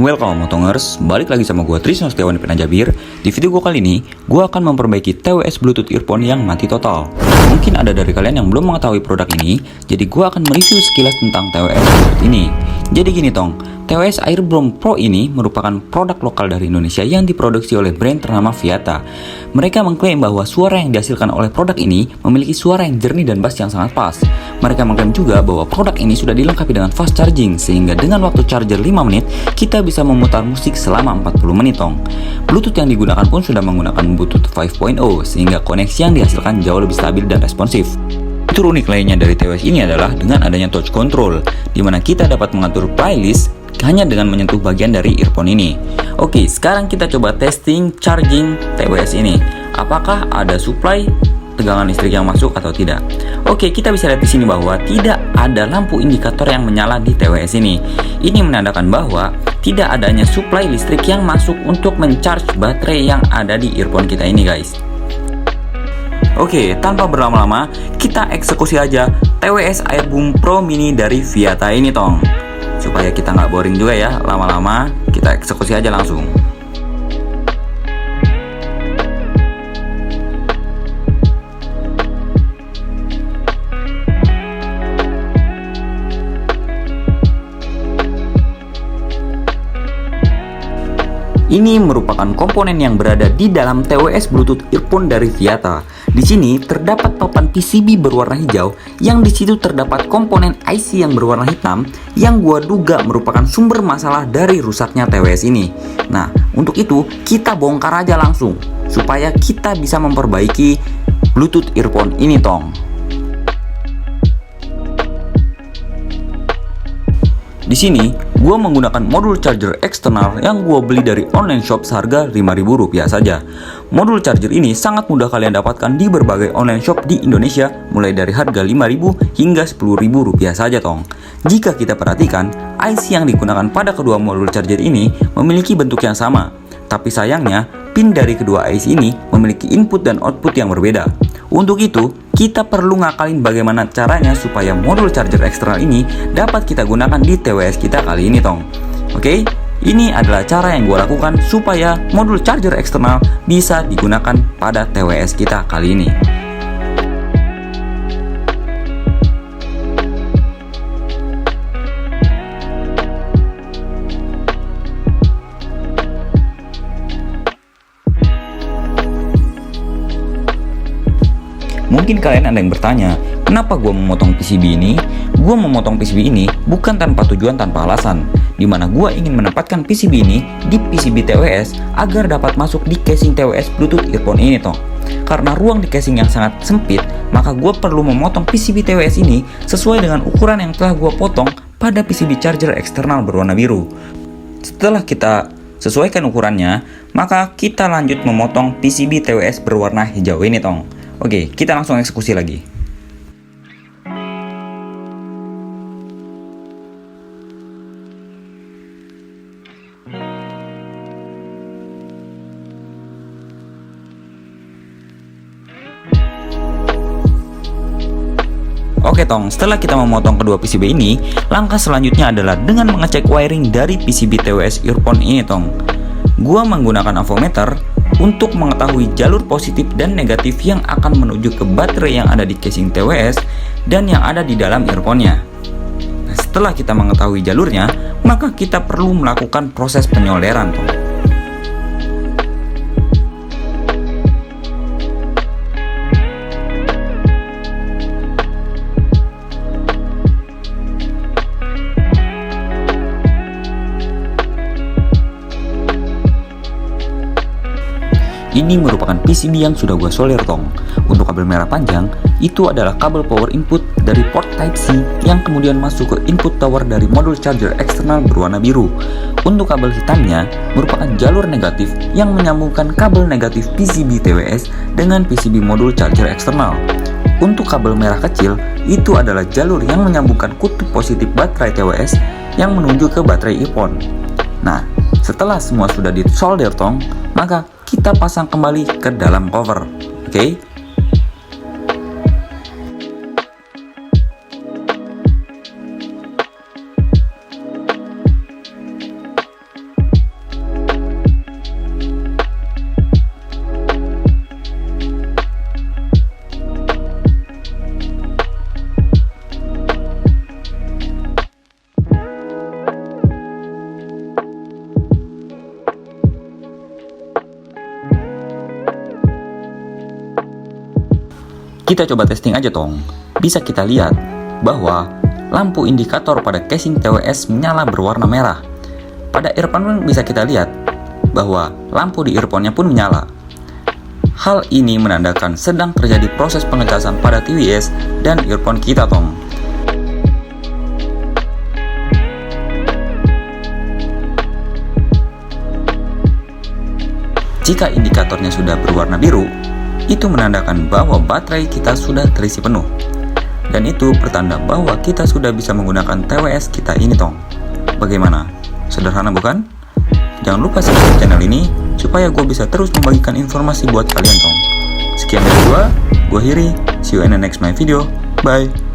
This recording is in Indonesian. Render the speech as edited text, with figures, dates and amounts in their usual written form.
Welcome Motongers, balik lagi sama gue Trisno Setiawan Penajabir. Di video gue kali ini, gue akan memperbaiki TWS Bluetooth earphone yang mati total. Mungkin ada dari kalian yang belum mengetahui produk ini, jadi gue akan mereview sekilas tentang TWS Bluetooth ini. Jadi gini tong, TWS Airdrome Pro ini merupakan produk lokal dari Indonesia yang diproduksi oleh brand ternama Viata. Mereka mengklaim bahwa suara yang dihasilkan oleh produk ini memiliki suara yang jernih dan bass yang sangat pas. Mereka mengklaim juga bahwa produk ini sudah dilengkapi dengan fast charging, sehingga dengan waktu charger 5 menit, kita bisa memutar musik selama 40 menit tong. Bluetooth yang digunakan pun sudah menggunakan Bluetooth 5.0, sehingga koneksi yang dihasilkan jauh lebih stabil dan responsif. Fitur unik lainnya dari TWS ini adalah dengan adanya touch control, di mana kita dapat mengatur playlist hanya dengan menyentuh bagian dari earphone ini. Oke, sekarang kita coba testing charging TWS ini. Apakah ada supply tegangan listrik yang masuk atau tidak? Oke, kita bisa lihat di sini bahwa tidak ada lampu indikator yang menyala di TWS ini. Ini menandakan bahwa tidak adanya supply listrik yang masuk untuk mencharge baterai yang ada di earphone kita ini, guys. Oke, tanpa berlama-lama, kita eksekusi aja TWS Airdrome Pro Mini dari Viata ini tong. Supaya kita nggak boring juga ya, lama-lama kita eksekusi aja langsung. Ini merupakan komponen yang berada di dalam TWS Bluetooth earphone dari Viata. Di sini terdapat papan PCB berwarna hijau, yang di situ terdapat komponen IC yang berwarna hitam, yang gua duga merupakan sumber masalah dari rusaknya TWS ini. Nah, untuk itu kita bongkar aja langsung, supaya kita bisa memperbaiki Bluetooth earphone ini tong. Di sini, gue menggunakan modul charger eksternal yang gue beli dari online shop seharga Rp5.000 saja. Modul charger ini sangat mudah kalian dapatkan di berbagai online shop di Indonesia, mulai dari harga Rp5.000 hingga Rp10.000 saja tong. Jika kita perhatikan, IC yang digunakan pada kedua modul charger ini memiliki bentuk yang sama. Tapi sayangnya, pin dari kedua IC ini memiliki input dan output yang berbeda. Untuk itu, kita perlu ngakalin bagaimana caranya supaya modul charger eksternal ini dapat kita gunakan di TWS kita kali ini tong. Oke, ini adalah cara yang gue lakukan supaya modul charger eksternal bisa digunakan pada TWS kita kali ini. Mungkin kalian ada yang bertanya, kenapa gue memotong PCB ini? Gue memotong PCB ini bukan tanpa tujuan, tanpa alasan, dimana gue ingin menempatkan PCB ini di PCB TWS agar dapat masuk di casing TWS Bluetooth earphone ini toh. Karena ruang di casing yang sangat sempit, maka gue perlu memotong PCB TWS ini sesuai dengan ukuran yang telah gue potong pada PCB charger eksternal berwarna biru. Setelah kita sesuaikan ukurannya, maka kita lanjut memotong PCB TWS berwarna hijau ini tong. Oke, kita langsung eksekusi lagi. Oke tong, setelah kita memotong kedua PCB ini, langkah selanjutnya adalah dengan mengecek wiring dari PCB TWS earphone ini tong. Gua menggunakan avometer untuk mengetahui jalur positif dan negatif yang akan menuju ke baterai yang ada di casing TWS dan yang ada di dalam earphone-nya. Nah, setelah kita mengetahui jalurnya, maka kita perlu melakukan proses penyoleran. Ini merupakan PCB yang sudah gue solder tong. Untuk kabel merah panjang, itu adalah kabel power input dari port Type-C yang kemudian masuk ke input tower dari modul charger eksternal berwarna biru. Untuk kabel hitamnya merupakan jalur negatif yang menyambungkan kabel negatif PCB TWS dengan PCB modul charger eksternal. Untuk kabel merah kecil, itu adalah jalur yang menyambungkan kutub positif baterai TWS yang menuju ke baterai earphone. Nah, setelah semua sudah disolder tong, maka kita pasang kembali ke dalam cover. Oke? Kita coba testing aja tong. Bisa kita lihat bahwa lampu indikator pada casing TWS menyala berwarna merah. Pada earphone pun bisa kita lihat bahwa lampu di earphone-nya pun menyala. Hal ini menandakan sedang terjadi proses pengecasan pada TWS dan earphone kita tong. Jika indikatornya sudah berwarna biru, itu menandakan bahwa baterai kita sudah terisi penuh. Dan itu pertanda bahwa kita sudah bisa menggunakan TWS kita ini tong. Bagaimana? Sederhana bukan? Jangan lupa subscribe channel ini supaya gue bisa terus membagikan informasi buat kalian tong. Sekian dari gue Hiri. See you in the next my video. Bye.